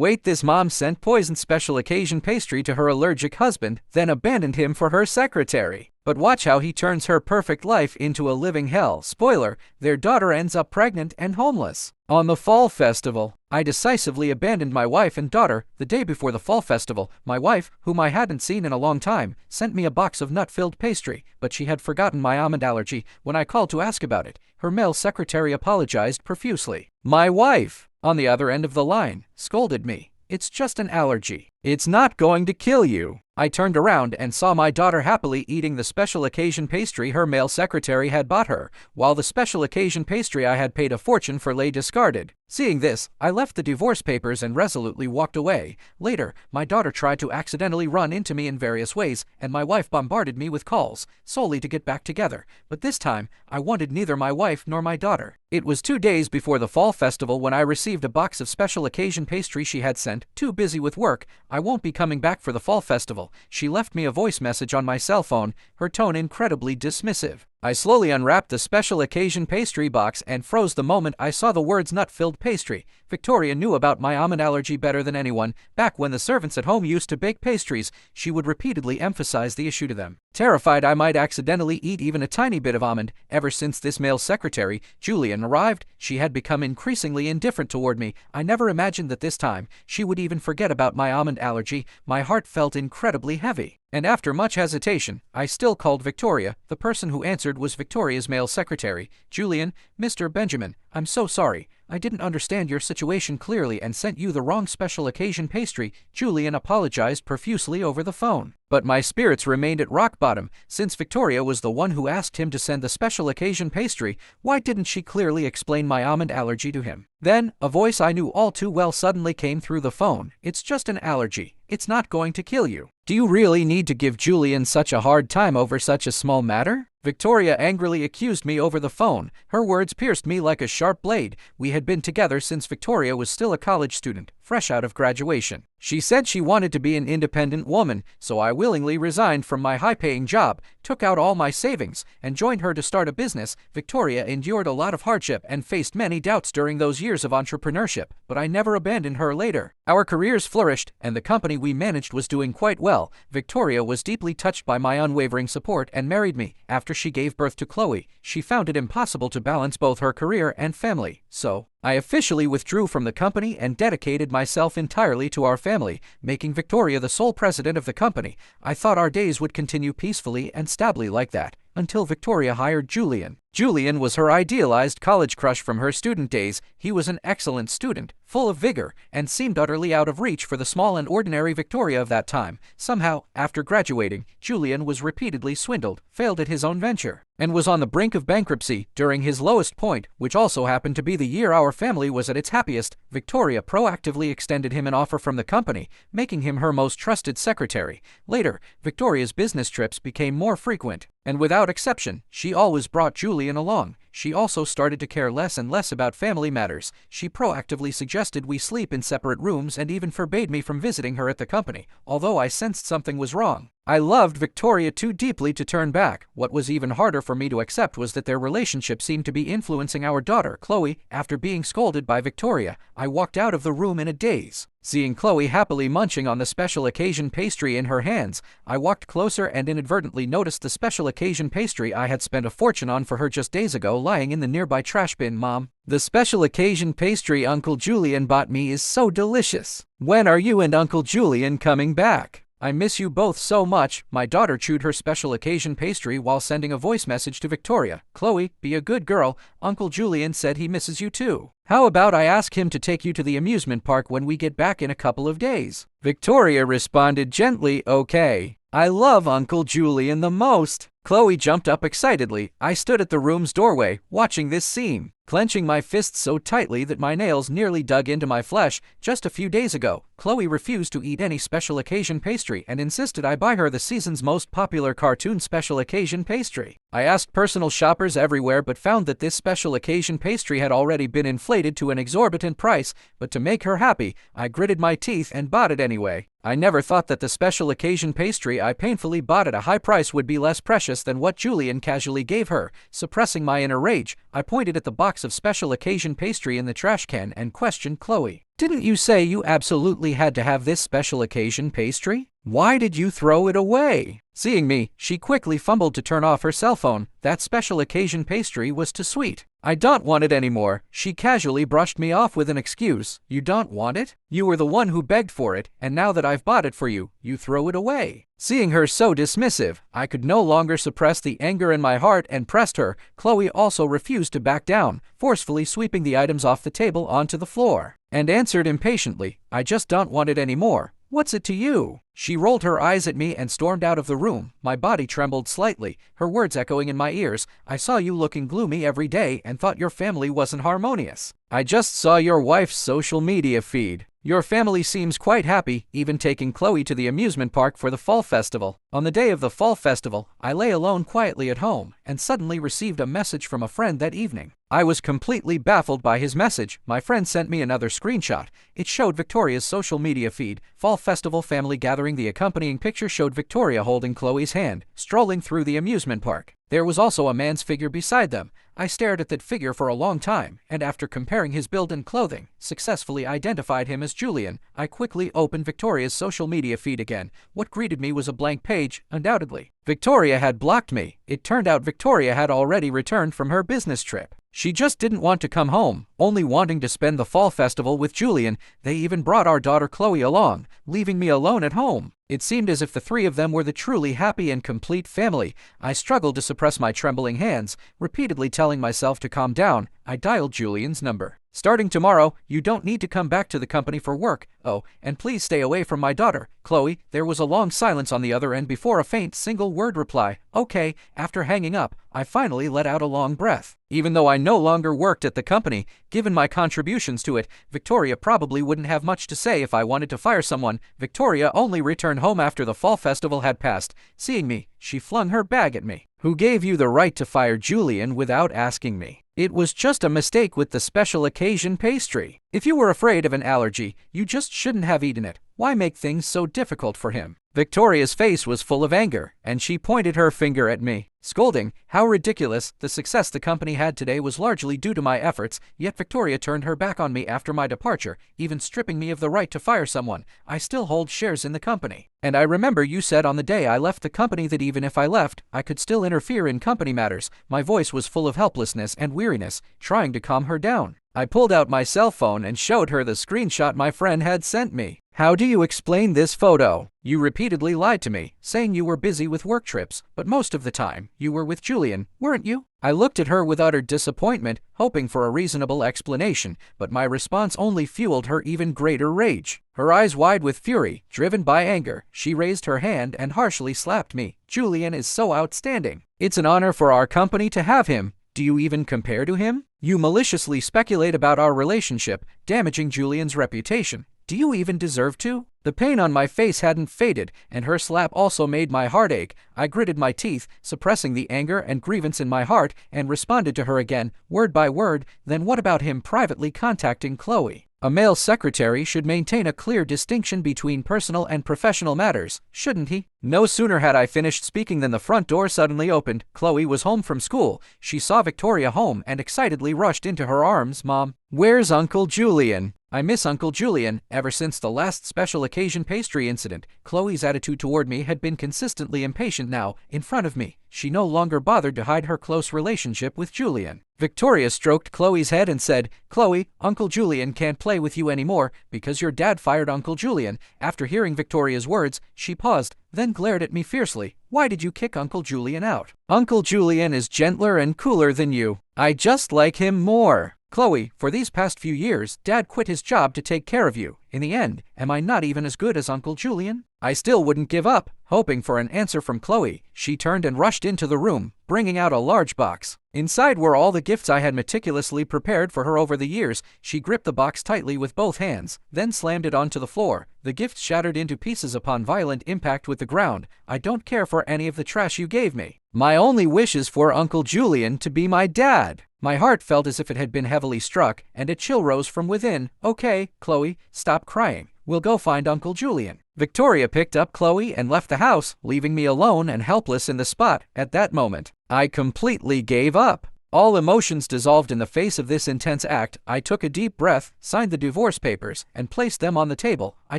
Wait, this mom sent poisoned special occasion pastry to her allergic husband, then abandoned him for her secretary. But watch how he turns her perfect life into a living hell. Spoiler, their daughter ends up pregnant and homeless. On the fall festival, I decisively abandoned my wife and daughter. The day before the fall festival, my wife, whom I hadn't seen in a long time, sent me a box of nut-filled pastry, but she had forgotten my almond allergy. When I called to ask about it, her male secretary apologized profusely. My wife, on the other end of the line, scolded me. It's just an allergy. It's not going to kill you. I turned around and saw my daughter happily eating the special occasion pastry her male secretary had bought her, while the special occasion pastry I had paid a fortune for lay discarded. Seeing this, I left the divorce papers and resolutely walked away. Later, my daughter tried to accidentally run into me in various ways, and my wife bombarded me with calls, solely to get back together. But this time, I wanted neither my wife nor my daughter. It was 2 days before the fall festival when I received a box of special occasion pastry she had sent. Too busy with work, I won't be coming back for the fall festival. She left me a voice message on my cell phone, her tone incredibly dismissive. I slowly unwrapped the special occasion pastry box and froze the moment I saw the words nut-filled pastry. Victoria knew about my almond allergy better than anyone. Back when the servants at home used to bake pastries, she would repeatedly emphasize the issue to them. Terrified I might accidentally eat even a tiny bit of almond, ever since this male secretary, Julian, arrived, she had become increasingly indifferent toward me. I never imagined that this time, she would even forget about my almond allergy. My heart felt incredibly heavy. And after much hesitation, I still called Victoria. The person who answered was Victoria's male secretary. Julian, Mr. Benjamin, I'm so sorry. I didn't understand your situation clearly and sent you the wrong special occasion pastry. Julian apologized profusely over the phone. But my spirits remained at rock bottom. Since Victoria was the one who asked him to send the special occasion pastry, why didn't she clearly explain my almond allergy to him? Then, a voice I knew all too well suddenly came through the phone. It's just an allergy. It's not going to kill you. Do you really need to give Julian such a hard time over such a small matter? Victoria angrily accused me over the phone. Her words pierced me like a sharp blade. We had been together since Victoria was still a college student, fresh out of graduation. She said she wanted to be an independent woman, so I willingly resigned from my high-paying job, took out all my savings, and joined her to start a business. Victoria endured a lot of hardship and faced many doubts during those years of entrepreneurship, but I never abandoned her later. Our careers flourished, and the company we managed was doing quite well. Victoria was deeply touched by my unwavering support and married me. After she gave birth to Chloe, she found it impossible to balance both her career and family, so I officially withdrew from the company and dedicated myself entirely to our family, making Victoria the sole president of the company. I thought our days would continue peacefully and stably like that, until Victoria hired Julian. Julian was her idealized college crush from her student days. He was an excellent student, full of vigor, and seemed utterly out of reach for the small and ordinary Victoria of that time. Somehow, after graduating, Julian was repeatedly swindled, failed at his own venture, and was on the brink of bankruptcy. During his lowest point, which also happened to be the year our family was at its happiest, Victoria proactively extended him an offer from the company, making him her most trusted secretary. Later, Victoria's business trips became more frequent, and without exception, she always brought Julian along. She also started to care less and less about family matters. She proactively suggested we sleep in separate rooms and even forbade me from visiting her at the company, although I sensed something was wrong. I loved Victoria too deeply to turn back. What was even harder for me to accept was that their relationship seemed to be influencing our daughter, Chloe. After being scolded by Victoria, I walked out of the room in a daze. Seeing Chloe happily munching on the special occasion pastry in her hands, I walked closer and inadvertently noticed the special occasion pastry I had spent a fortune on for her just days ago lying in the nearby trash bin. Mom, the special occasion pastry Uncle Julian bought me is so delicious. When are you and Uncle Julian coming back? I miss you both so much. My daughter chewed her special occasion pastry while sending a voice message to Victoria. Chloe, be a good girl. Uncle Julian said he misses you too. How about I ask him to take you to the amusement park when we get back in a couple of days? Victoria responded gently, okay. I love Uncle Julian the most. Chloe jumped up excitedly. I stood at the room's doorway, watching this scene, clenching my fists so tightly that my nails nearly dug into my flesh. Just a few days ago, Chloe refused to eat any special occasion pastry and insisted I buy her the season's most popular cartoon special occasion pastry. I asked personal shoppers everywhere but found that this special occasion pastry had already been inflated to an exorbitant price, but to make her happy, I gritted my teeth and bought it anyway. I never thought that the special occasion pastry I painfully bought at a high price would be less precious than what Julian casually gave her. Suppressing my inner rage, I pointed at the box of special occasion pastry in the trash can and questioned Chloe. Didn't you say you absolutely had to have this special occasion pastry? Why did you throw it away? Seeing me, she quickly fumbled to turn off her cell phone. That special occasion pastry was too sweet. I don't want it anymore. She casually brushed me off with an excuse. You don't want it? You were the one who begged for it, and now that I've bought it for you, you throw it away. Seeing her so dismissive, I could no longer suppress the anger in my heart and pressed her. Chloe also refused to back down, forcefully sweeping the items off the table onto the floor, and answered impatiently, I just don't want it anymore. What's it to you? She rolled her eyes at me and stormed out of the room. My body trembled slightly, her words echoing in my ears. I saw you looking gloomy every day and thought your family wasn't harmonious. I just saw your wife's social media feed. Your family seems quite happy, even taking Chloe to the amusement park for the fall festival. On the day of the fall festival, I lay alone quietly at home and suddenly received a message from a friend that evening. I was completely baffled by his message. My friend sent me another screenshot. It showed Victoria's social media feed. Fall festival family gathering. The accompanying picture showed Victoria holding Chloe's hand, strolling through the amusement park. There was also a man's figure beside them. I stared at that figure for a long time, and after comparing his build and clothing, successfully identified him as Julian. I quickly opened Victoria's social media feed again. What greeted me was a blank page, undoubtedly. Victoria had blocked me. It turned out Victoria had already returned from her business trip. She just didn't want to come home, only wanting to spend the fall festival with Julian. They even brought our daughter Chloe along, leaving me alone at home. It seemed as if the three of them were the truly happy and complete family. I struggled to suppress my trembling hands, repeatedly telling myself to calm down. I dialed Julian's number. Starting tomorrow, you don't need to come back to the company for work. Oh, and please stay away from my daughter, Chloe. There was a long silence on the other end before a faint single-word reply. Okay. After hanging up, I finally let out a long breath. Even though I no longer worked at the company, given my contributions to it, Victoria probably wouldn't have much to say if I wanted to fire someone. Victoria only returned home after the fall festival had passed. Seeing me, she flung her bag at me. Who gave you the right to fire Julian without asking me? It was just a mistake with the special occasion pastry. If you were afraid of an allergy, you just shouldn't have eaten it. Why make things so difficult for him? Victoria's face was full of anger, and she pointed her finger at me, scolding. How ridiculous. The success the company had today was largely due to my efforts, yet Victoria turned her back on me after my departure, even stripping me of the right to fire someone. I still hold shares in the company. And I remember you said on the day I left the company that even if I left, I could still interfere in company matters. My voice was full of helplessness and weariness, trying to calm her down. I pulled out my cell phone and showed her the screenshot my friend had sent me. How do you explain this photo? You repeatedly lied to me, saying you were busy with work trips, but most of the time, you were with Julian, weren't you? I looked at her with utter disappointment, hoping for a reasonable explanation, but my response only fueled her even greater rage. Her eyes wide with fury, driven by anger, she raised her hand and harshly slapped me. Julian is so outstanding. It's an honor for our company to have him. Do you even compare to him? You maliciously speculate about our relationship, damaging Julian's reputation. Do you even deserve to? The pain on my face hadn't faded, and her slap also made my heart ache. I gritted my teeth, suppressing the anger and grievance in my heart, and responded to her again, word by word. Then what about him privately contacting Chloe? A male secretary should maintain a clear distinction between personal and professional matters, shouldn't he? No sooner had I finished speaking than the front door suddenly opened. Chloe was home from school. She saw Victoria home and excitedly rushed into her arms. Mom, where's Uncle Julian? I miss Uncle Julian. Ever since the last special occasion pastry incident, Chloe's attitude toward me had been consistently impatient. Now, in front of me, she no longer bothered to hide her close relationship with Julian. Victoria stroked Chloe's head and said, Chloe, Uncle Julian can't play with you anymore because your dad fired Uncle Julian. After hearing Victoria's words, she paused, then glared at me fiercely. Why did you kick Uncle Julian out? Uncle Julian is gentler and cooler than you. I just like him more. Chloe, for these past few years, Dad quit his job to take care of you. In the end, am I not even as good as Uncle Julian? I still wouldn't give up. Hoping for an answer from Chloe, she turned and rushed into the room, bringing out a large box. Inside were all the gifts I had meticulously prepared for her over the years. She gripped the box tightly with both hands, then slammed it onto the floor. The gifts shattered into pieces upon violent impact with the ground. I don't care for any of the trash you gave me. My only wish is for Uncle Julian to be my dad. My heart felt as if it had been heavily struck, and a chill rose from within. Okay, Chloe, stop crying. We'll go find Uncle Julian. Victoria picked up Chloe and left the house, leaving me alone and helpless in the spot. At that moment, I completely gave up. All emotions dissolved in the face of this intense act. I took a deep breath, signed the divorce papers, and placed them on the table. I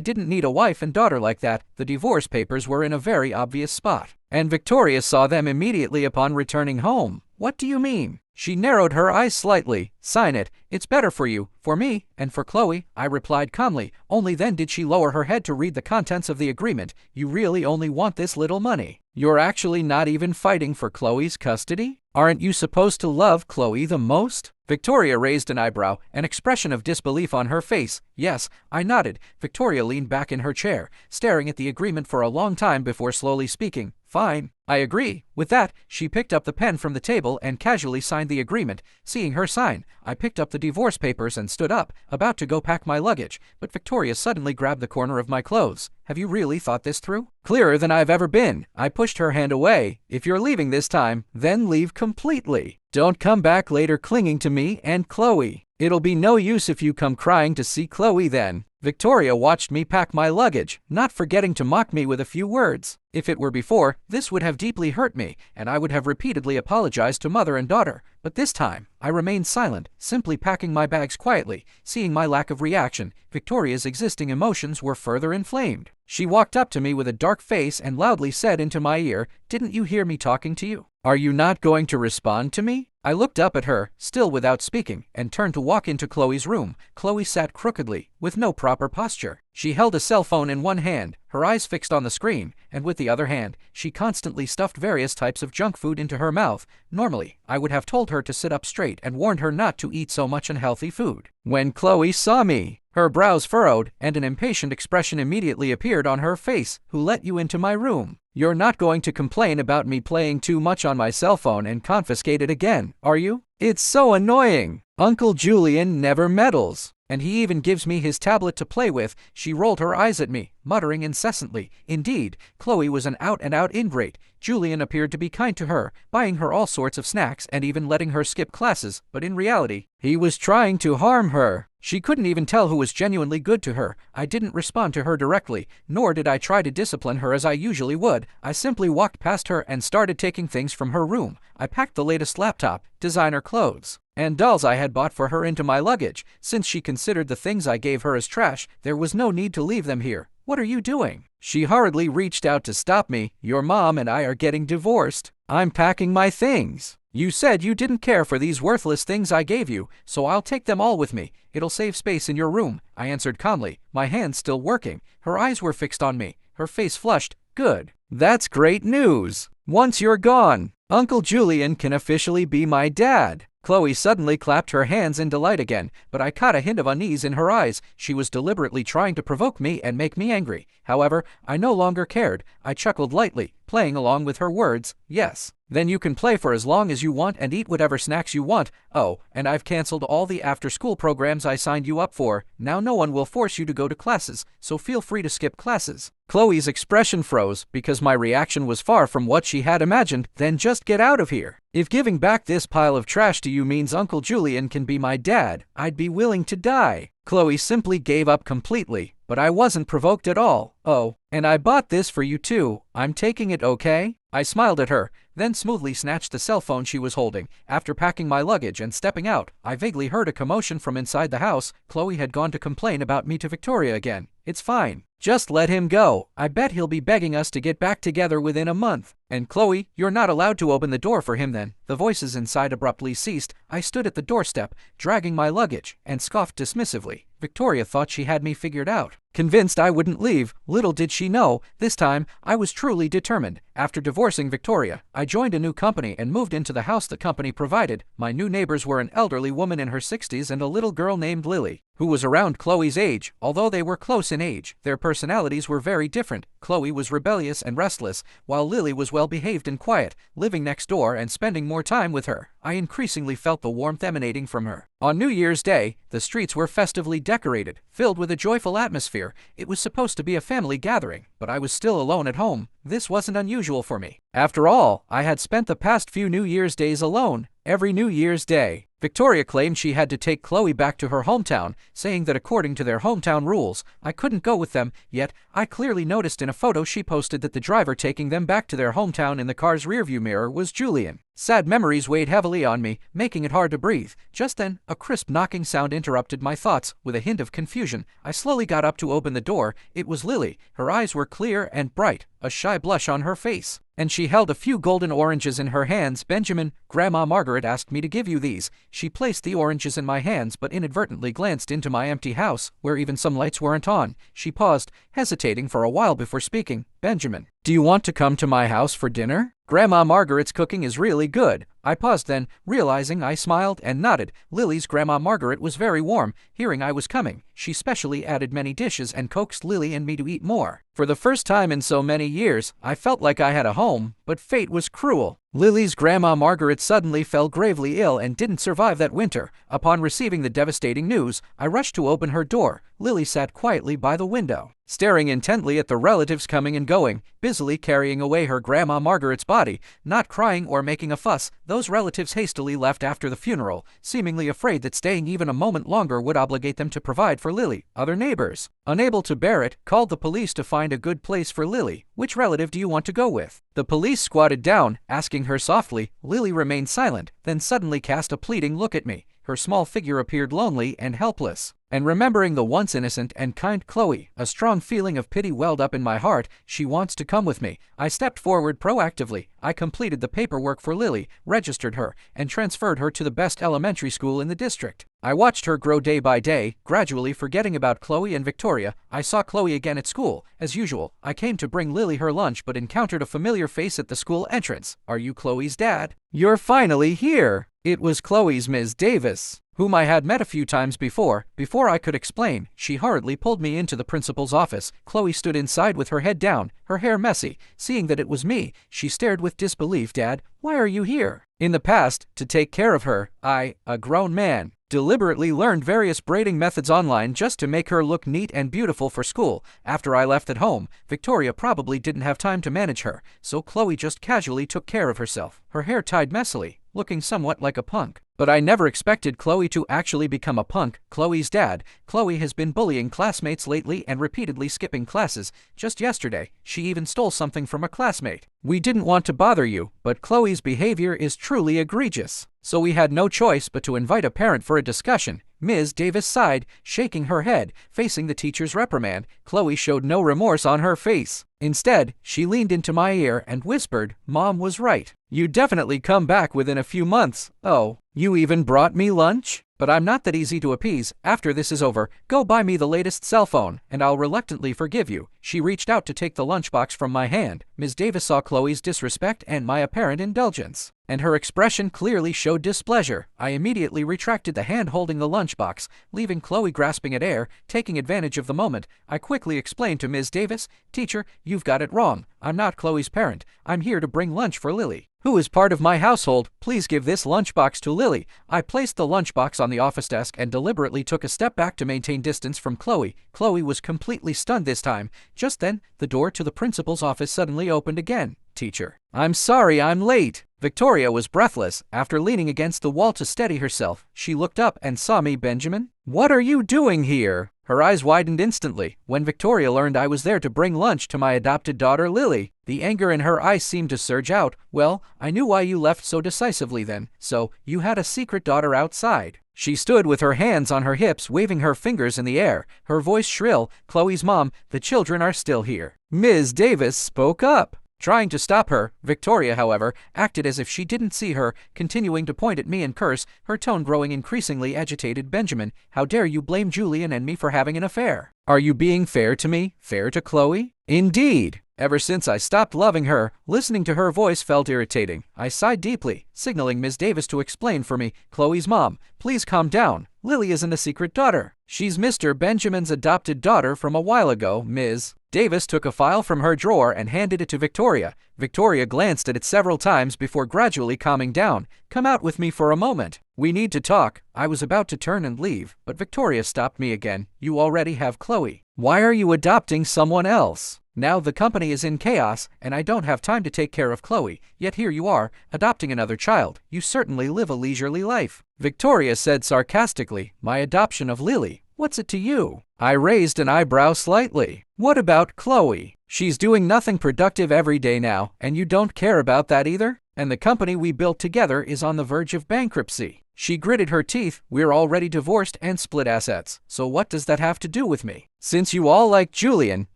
didn't need a wife and daughter like that. The divorce papers were in a very obvious spot, and Victoria saw them immediately upon returning home. What do you mean? She narrowed her eyes slightly. Sign it. It's better for you, for me, and for Chloe, I replied calmly. Only then did she lower her head to read the contents of the agreement. You really only want this little money. You're actually not even fighting for Chloe's custody? Aren't you supposed to love Chloe the most? Victoria raised an eyebrow, an expression of disbelief on her face. Yes, I nodded. Victoria leaned back in her chair, staring at the agreement for a long time before slowly speaking. Fine, I agree. With that, she picked up the pen from the table and casually signed the agreement. Seeing her sign, I picked up the divorce papers and stood up, about to go pack my luggage, but Victoria suddenly grabbed the corner of my clothes. Have you really thought this through? Clearer than I've ever been. I pushed her hand away. If you're leaving this time, then leave completely. Don't come back later clinging to me and Chloe. It'll be no use if you come crying to see Chloe then. Victoria watched me pack my luggage, not forgetting to mock me with a few words. If it were before, this would have deeply hurt me, and I would have repeatedly apologized to mother and daughter. But this time, I remained silent, simply packing my bags quietly. Seeing my lack of reaction, Victoria's existing emotions were further inflamed. She walked up to me with a dark face and loudly said into my ear, "Didn't you hear me talking to you? Are you not going to respond to me?" I looked up at her, still without speaking, and turned to walk into Chloe's room. Chloe sat crookedly, with no proper posture. She held a cell phone in one hand, her eyes fixed on the screen, and with the other hand, she constantly stuffed various types of junk food into her mouth. Normally, I would have told her to sit up straight and warned her not to eat so much unhealthy food. When Chloe saw me, her brows furrowed, and an impatient expression immediately appeared on her face. Who let you into my room? You're not going to complain about me playing too much on my cell phone and confiscate it again, are you? It's so annoying. Uncle Julian never meddles, and he even gives me his tablet to play with. She rolled her eyes at me, muttering incessantly. Indeed, Chloe was an out-and-out ingrate. Julian appeared to be kind to her, buying her all sorts of snacks and even letting her skip classes, but in reality, he was trying to harm her. She couldn't even tell who was genuinely good to her. I didn't respond to her directly, nor did I try to discipline her as I usually would. I simply walked past her and started taking things from her room. I packed the latest laptop, designer clothes, and dolls I had bought for her into my luggage. Since she considered the things I gave her as trash, there was no need to leave them here. What are you doing? She hurriedly reached out to stop me. Your mom and I are getting divorced. I'm packing my things. You said you didn't care for these worthless things I gave you, so I'll take them all with me. It'll save space in your room, I answered calmly, my hands still working. Her eyes were fixed on me, her face flushed. Good. That's great news. Once you're gone, Uncle Julian can officially be my dad. Chloe suddenly clapped her hands in delight again, but I caught a hint of unease in her eyes. She was deliberately trying to provoke me and make me angry. However, I no longer cared. I chuckled lightly, playing along with her words. Yes. Then you can play for as long as you want and eat whatever snacks you want. Oh, and I've canceled all the after-school programs I signed you up for. Now no one will force you to go to classes, so feel free to skip classes. Chloe's expression froze because my reaction was far from what she had imagined. Then just get out of here. If giving back this pile of trash to you means Uncle Julian can be my dad, I'd be willing to die. Chloe simply gave up completely, but I wasn't provoked at all. Oh, and I bought this for you too. I'm taking it, okay? I smiled at her, then smoothly snatched the cell phone she was holding. After packing my luggage and stepping out, I vaguely heard a commotion from inside the house. Chloe had gone to complain about me to Victoria again. It's fine. Just let him go. I bet he'll be begging us to get back together within a month. And Chloe, you're not allowed to open the door for him then. The voices inside abruptly ceased. I stood at the doorstep, dragging my luggage, and scoffed dismissively. Victoria thought she had me figured out. Convinced I wouldn't leave, little did she know, this time, I was truly determined. After divorcing Victoria, I joined a new company and moved into the house the company provided. My new neighbors were an elderly woman in her 60s and a little girl named Lily, who was around Chloe's age. Although they were close in age, their personalities were very different. Chloe was rebellious and restless, while Lily was well-behaved and quiet. Living next door and spending more time with her, I increasingly felt the warmth emanating from her. On New Year's Day, the streets were festively decorated, filled with a joyful atmosphere. It was supposed to be a family gathering, but I was still alone at home. This wasn't unusual for me. After all, I had spent the past few New Year's days alone. Every New Year's Day, Victoria claimed she had to take Chloe back to her hometown, saying that according to their hometown rules, I couldn't go with them, yet I clearly noticed in a photo she posted that the driver taking them back to their hometown in the car's rearview mirror was Julian. Sad memories weighed heavily on me, making it hard to breathe. Just then, a crisp knocking sound interrupted my thoughts. With a hint of confusion, I slowly got up to open the door. It was Lily. Her eyes were clear and bright, a shy blush on her face, and she held a few golden oranges in her hands. Benjamin, Grandma Margaret asked me to give you these. She placed the oranges in my hands but inadvertently glanced into my empty house, where even some lights weren't on. She paused, hesitating for a while before speaking. Benjamin, do you want to come to my house for dinner? Grandma Margaret's cooking is really good. I paused then, realizing I smiled and nodded. Lily's Grandma Margaret was very warm. Hearing I was coming, she specially added many dishes and coaxed Lily and me to eat more. For the first time in so many years, I felt like I had a home, but fate was cruel. Lily's Grandma Margaret suddenly fell gravely ill and didn't survive that winter. Upon receiving the devastating news, I rushed to open her door. Lily sat quietly by the window, staring intently at the relatives coming and going, busily carrying away her Grandma Margaret's body, not crying or making a fuss. Those relatives hastily left after the funeral, seemingly afraid that staying even a moment longer would obligate them to provide for Lily. Other neighbors, unable to bear it, called the police to find a good place for Lily. Which relative do you want to go with? The police squatted down, asking her softly. Lily remained silent, then suddenly cast a pleading look at me. Her small figure appeared lonely and helpless. And remembering the once innocent and kind Chloe, a strong feeling of pity welled up in my heart. She wants to come with me. I stepped forward proactively. I completed the paperwork for Lily, registered her, and transferred her to the best elementary school in the district. I watched her grow day by day, gradually forgetting about Chloe and Victoria. I saw Chloe again at school. As usual, I came to bring Lily her lunch but encountered a familiar face at the school entrance. Are you Chloe's dad? You're finally here! It was Chloe's Ms. Davis, whom I had met a few times before. Before I could explain, she hurriedly pulled me into the principal's office. Chloe stood inside with her head down, her hair messy. Seeing that it was me, she stared with disbelief. Dad, why are you here? In the past, to take care of her, I, a grown man, deliberately learned various braiding methods online just to make her look neat and beautiful for school. After I left at home, Victoria probably didn't have time to manage her, so Chloe just casually took care of herself. Her hair tied messily, looking somewhat like a punk. But I never expected Chloe to actually become a punk. Chloe's dad. Chloe has been bullying classmates lately and repeatedly skipping classes. Just yesterday, she even stole something from a classmate. We didn't want to bother you, but Chloe's behavior is truly egregious. So we had no choice but to invite a parent for a discussion. Ms. Davis sighed, shaking her head, facing the teacher's reprimand. Chloe showed no remorse on her face. Instead, she leaned into my ear and whispered, Mom was right. You definitely come back within a few months. Oh, you even brought me lunch? But I'm not that easy to appease. After this is over, go buy me the latest cell phone, and I'll reluctantly forgive you. She reached out to take the lunchbox from my hand. Ms. Davis saw Chloe's disrespect and my apparent indulgence, and her expression clearly showed displeasure. I immediately retracted the hand holding the lunchbox, leaving Chloe grasping at air. Taking advantage of the moment, I quickly explained to Ms. Davis, Teacher, you've got it wrong. I'm not Chloe's parent. I'm here to bring lunch for Lily, who is part of my household. Please give this lunchbox to Lily. I placed the lunchbox on the office desk and deliberately took a step back to maintain distance from Chloe. Chloe was completely stunned this time. Just then, the door to the principal's office suddenly opened again. Teacher, I'm sorry I'm late. Victoria was breathless. After leaning against the wall to steady herself, she looked up and saw me. Benjamin, what are you doing here? Her eyes widened instantly. When Victoria learned I was there to bring lunch to my adopted daughter Lily, the anger in her eyes seemed to surge out. Well, I knew why you left so decisively then. So, you had a secret daughter outside. She stood with her hands on her hips, waving her fingers in the air, her voice shrill. Chloe's mom, the children are still here. Ms. Davis spoke up, trying to stop her. Victoria, however, acted as if she didn't see her, continuing to point at me and curse, her tone growing increasingly agitated. Benjamin, how dare you blame Julian and me for having an affair? Are you being fair to me? Fair to Chloe? Indeed. Ever since I stopped loving her, listening to her voice felt irritating. I sighed deeply, signaling Ms. Davis to explain for me. Chloe's mom, please calm down. Lily isn't a secret daughter. She's Mr. Benjamin's adopted daughter from a while ago. Ms. Davis took a file from her drawer and handed it to Victoria. Victoria glanced at it several times before gradually calming down. "Come out with me for a moment. We need to talk." I was about to turn and leave, but Victoria stopped me again. "You already have Chloe. Why are you adopting someone else? Now the company is in chaos, and I don't have time to take care of Chloe, yet here you are, adopting another child. You certainly live a leisurely life." Victoria said sarcastically, "My adoption of Lily, what's it to you?" I raised an eyebrow slightly. "What about Chloe? She's doing nothing productive every day now, and you don't care about that either? And the company we built together is on the verge of bankruptcy." She gritted her teeth. "We're already divorced and split assets, so what does that have to do with me? Since you all like Julian,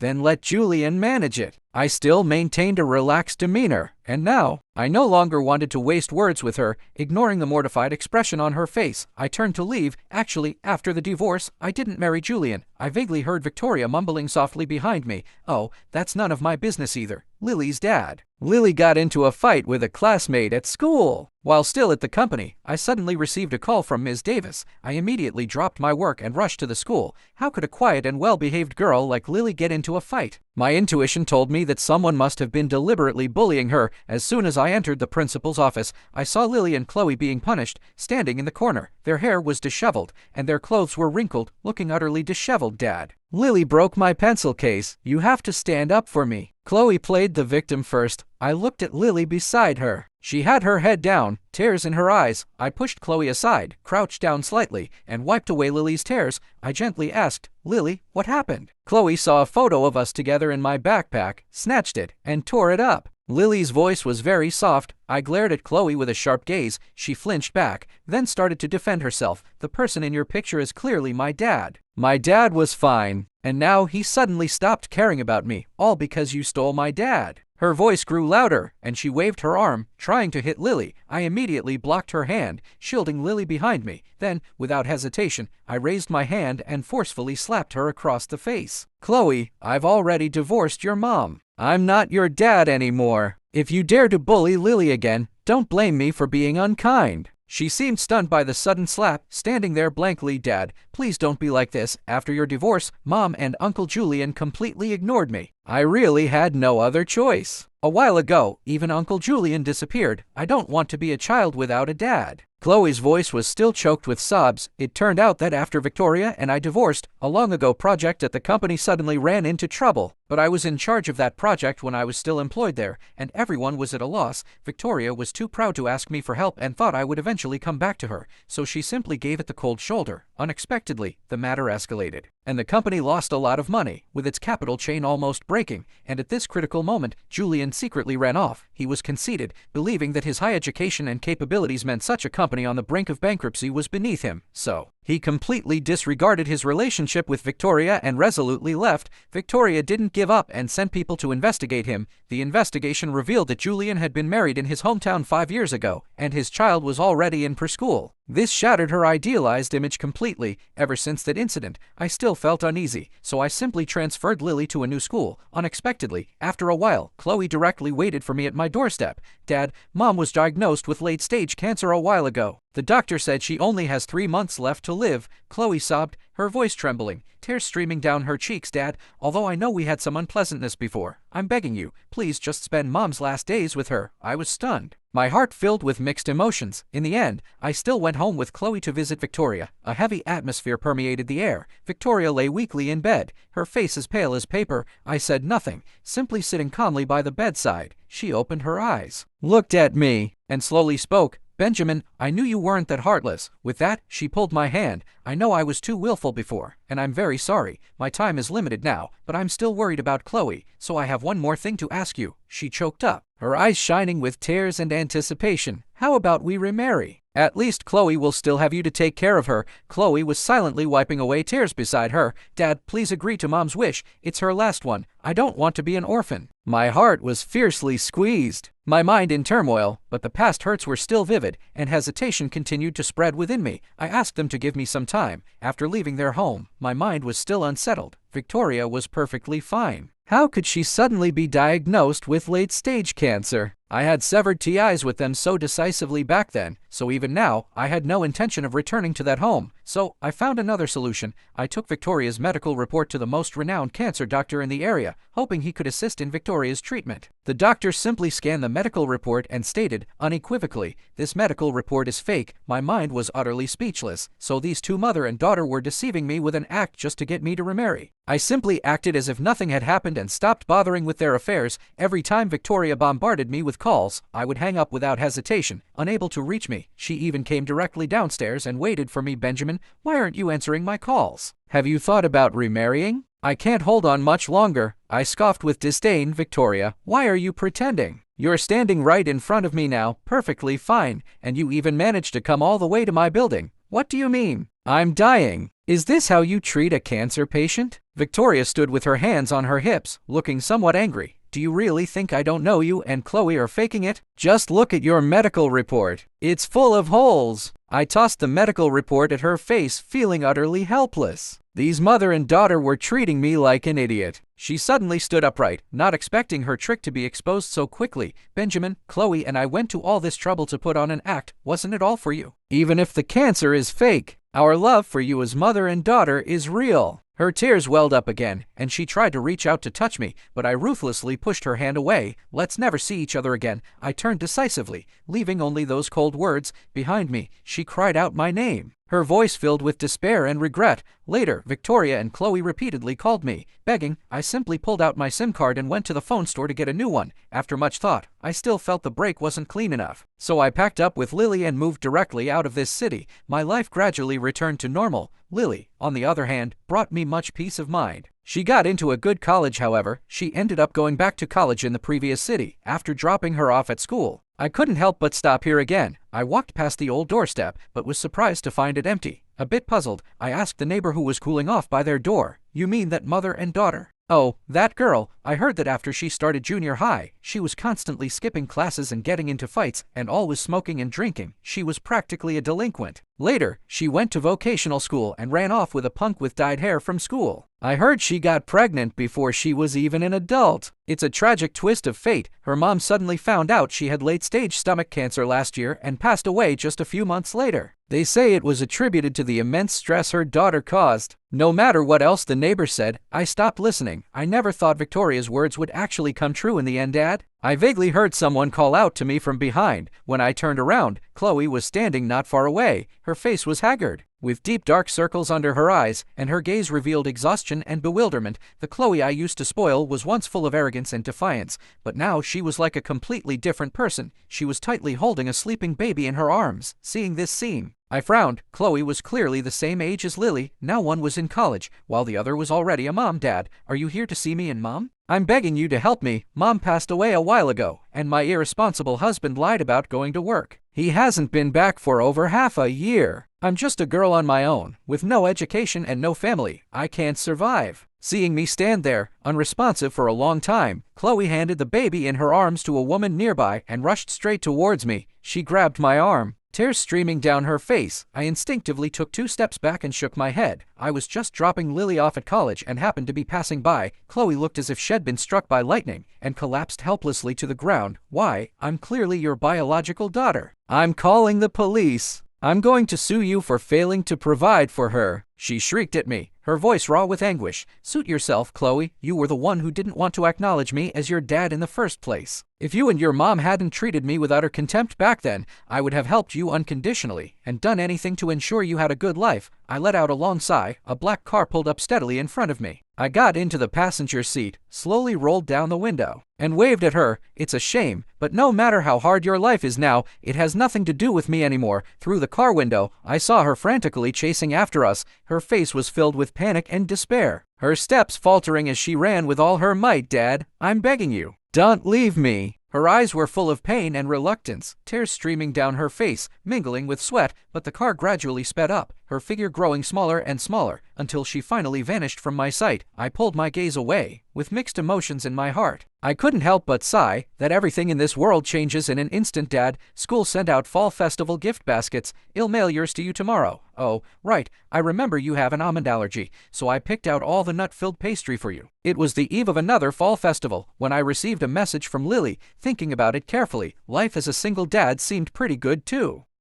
then let Julian manage it." I still maintained a relaxed demeanor, and now, I no longer wanted to waste words with her. Ignoring the mortified expression on her face, I turned to leave. Actually, after the divorce, I didn't marry Julian. I vaguely heard Victoria mumbling softly behind me, "Oh, that's none of my business either. Lily's dad. Lily got into a fight with a classmate at school." While still at the company, I suddenly received a call from Ms. Davis. I immediately dropped my work and rushed to the school. How could a quiet and well-behaved girl like Lily get into a fight? My intuition told me that someone must have been deliberately bullying her. As soon as I entered the principal's office, I saw Lily and Chloe being punished, standing in the corner. Their hair was disheveled, and their clothes were wrinkled, looking utterly disheveled. "Dad, Lily broke my pencil case. You have to stand up for me." Chloe played the victim first. I looked at Lily beside her. She had her head down, tears in her eyes. I pushed Chloe aside, crouched down slightly, and wiped away Lily's tears. I gently asked, "Lily, what happened?" Chloe saw a photo of us together in my backpack, snatched it, and tore it up. Lily's voice was very soft. I glared at Chloe with a sharp gaze. She flinched back, then started to defend herself. "The person in your picture is clearly my dad. My dad was fine, and now he suddenly stopped caring about me, all because you stole my dad." Her voice grew louder, and she waved her arm, trying to hit Lily. I immediately blocked her hand, shielding Lily behind me. Then, without hesitation, I raised my hand and forcefully slapped her across the face. "Chloe, I've already divorced your mom. I'm not your dad anymore. If you dare to bully Lily again, don't blame me for being unkind." She seemed stunned by the sudden slap, standing there blankly. "Dad, please don't be like this. After your divorce, Mom and Uncle Julian completely ignored me. I really had no other choice. A while ago, even Uncle Julian disappeared. I don't want to be a child without a dad." Chloe's voice was still choked with sobs. "It turned out that after Victoria and I divorced, a long-ago project at the company suddenly ran into trouble. But I was in charge of that project when I was still employed there, and everyone was at a loss. Victoria was too proud to ask me for help and thought I would eventually come back to her, so she simply gave it the cold shoulder. Unexpectedly, the matter escalated, and the company lost a lot of money, with its capital chain almost breaking. And at this critical moment, Julian secretly ran off. He was conceited, believing that his high education and capabilities meant such a company on the brink of bankruptcy was beneath him. So he completely disregarded his relationship with Victoria and resolutely left. Victoria didn't give up and sent people to investigate him. The investigation revealed that Julian had been married in his hometown 5 years ago, and his child was already in preschool. This shattered her idealized image completely. Ever since that incident, I still felt uneasy, so I simply transferred Lily to a new school. Unexpectedly, after a while, Chloe directly waited for me at my doorstep. "Dad, Mom was diagnosed with late-stage cancer a while ago. The doctor said she only has 3 months left to live." Chloe sobbed, her voice trembling, tears streaming down her cheeks. "Dad, although I know we had some unpleasantness before, I'm begging you, please just spend Mom's last days with her." I was stunned. My heart filled with mixed emotions. In the end, I still went home with Chloe to visit Victoria. A heavy atmosphere permeated the air. Victoria lay weakly in bed, her face as pale as paper. I said nothing, simply sitting calmly by the bedside. She opened her eyes, looked at me, and slowly spoke. "Benjamin, I knew you weren't that heartless." With that, she pulled my hand. "I know I was too willful before, and I'm very sorry. My time is limited now, but I'm still worried about Chloe, so I have one more thing to ask you." She choked up, her eyes shining with tears and anticipation. "How about we remarry? At least Chloe will still have you to take care of her." Chloe was silently wiping away tears beside her. "Dad, please agree to Mom's wish. It's her last one. I don't want to be an orphan." My heart was fiercely squeezed, my mind in turmoil, but the past hurts were still vivid, and hesitation continued to spread within me. I asked them to give me some time. After leaving their home, my mind was still unsettled. Victoria was perfectly fine. How could she suddenly be diagnosed with late-stage cancer? I had severed ties with them so decisively back then, so even now, I had no intention of returning to that home. So, I found another solution. I took Victoria's medical report to the most renowned cancer doctor in the area, hoping he could assist in Victoria's treatment. The doctor simply scanned the medical report and stated, unequivocally, "This medical report is fake." My mind was utterly speechless. So these two mother and daughter were deceiving me with an act just to get me to remarry. I simply acted as if nothing had happened and stopped bothering with their affairs. Every time Victoria bombarded me with calls, I would hang up without hesitation, unable to reach me. She even came directly downstairs and waited for me. "Benjamin, why aren't you answering my calls? Have you thought about remarrying?" "I can't hold on much longer," I scoffed with disdain. "Victoria, why are you pretending? You're standing right in front of me now, perfectly fine, and you even managed to come all the way to my building. What do you mean? I'm dying. Is this how you treat a cancer patient?" Victoria stood with her hands on her hips, looking somewhat angry. "Do you really think I don't know you and Chloe are faking it? Just look at your medical report. It's full of holes." I tossed the medical report at her face, feeling utterly helpless. These mother and daughter were treating me like an idiot. She suddenly stood upright, not expecting her trick to be exposed so quickly. "Benjamin, Chloe and I went to all this trouble to put on an act. Wasn't it all for you? Even if the cancer is fake, our love for you as mother and daughter is real." Her tears welled up again, and she tried to reach out to touch me, but I ruthlessly pushed her hand away. "Let's never see each other again." I turned decisively, leaving only those cold words behind me. She cried out my name, her voice filled with despair and regret. Later, Victoria and Chloe repeatedly called me, begging. I simply pulled out my SIM card and went to the phone store to get a new one. After much thought, I still felt the break wasn't clean enough. So I packed up with Lily and moved directly out of this city. My life gradually returned to normal. Lily, on the other hand, brought me much peace of mind. She got into a good college, however. She ended up going back to college in the previous city, after dropping her off at school. I couldn't help but stop here again. I walked past the old doorstep, but was surprised to find it empty. A bit puzzled, I asked the neighbor who was cooling off by their door, "You mean that mother and daughter?" "Oh, that girl. I heard that after she started junior high, she was constantly skipping classes and getting into fights, and always smoking and drinking. She was practically a delinquent. Later, she went to vocational school and ran off with a punk with dyed hair from school. I heard she got pregnant before she was even an adult. It's a tragic twist of fate. Her mom suddenly found out she had late-stage stomach cancer last year and passed away just a few months later. They say it was attributed to the immense stress her daughter caused." No matter what else the neighbor said, I stopped listening. I never thought Victoria's words would actually come true in the end, Dad. I vaguely heard someone call out to me from behind. When I turned around, Chloe was standing not far away. Her face was haggard, with deep dark circles under her eyes, and her gaze revealed exhaustion and bewilderment. The Chloe I used to spoil was once full of arrogance and defiance, but now she was like a completely different person. She was tightly holding a sleeping baby in her arms. Seeing this scene, I frowned. Chloe was clearly the same age as Lily. Now one was in college, while the other was already a mom. "Dad, are you here to see me and Mom? I'm begging you to help me. Mom passed away a while ago, and my irresponsible husband lied about going to work. He hasn't been back for over half a year. I'm just a girl on my own, with no education and no family. I can't survive." Seeing me stand there, unresponsive for a long time, Chloe handed the baby in her arms to a woman nearby and rushed straight towards me. She grabbed my arm, tears streaming down her face. I instinctively took 2 steps back and shook my head. I was just dropping Lily off at college and happened to be passing by. Chloe looked as if she'd been struck by lightning and collapsed helplessly to the ground. "Why, I'm clearly your biological daughter. I'm calling the police. I'm going to sue you for failing to provide for her." She shrieked at me, her voice raw with anguish. "Suit yourself, Chloe. You were the one who didn't want to acknowledge me as your dad in the first place. If you and your mom hadn't treated me with utter contempt back then, I would have helped you unconditionally and done anything to ensure you had a good life." I let out a long sigh. A black car pulled up steadily in front of me. I got into the passenger seat, slowly rolled down the window, and waved at her. "It's a shame, but no matter how hard your life is now, it has nothing to do with me anymore." Through the car window, I saw her frantically chasing after us. Her face was filled with panic and despair, her steps faltering as she ran with all her might. "Dad, I'm begging you, don't leave me." Her eyes were full of pain and reluctance, tears streaming down her face, mingling with sweat, but the car gradually sped up. her figure growing smaller and smaller, until she finally vanished from my sight. I pulled my gaze away, with mixed emotions in my heart. I couldn't help but sigh that everything in this world changes in an instant. Dad, school sent out fall festival gift baskets. I'll mail yours to you tomorrow. Oh, right, I remember you have an almond allergy, so I picked out all the nut-filled pastry for you. It was the eve of another fall festival when I received a message from Lily. Thinking about it carefully, life as a single dad seemed pretty good too.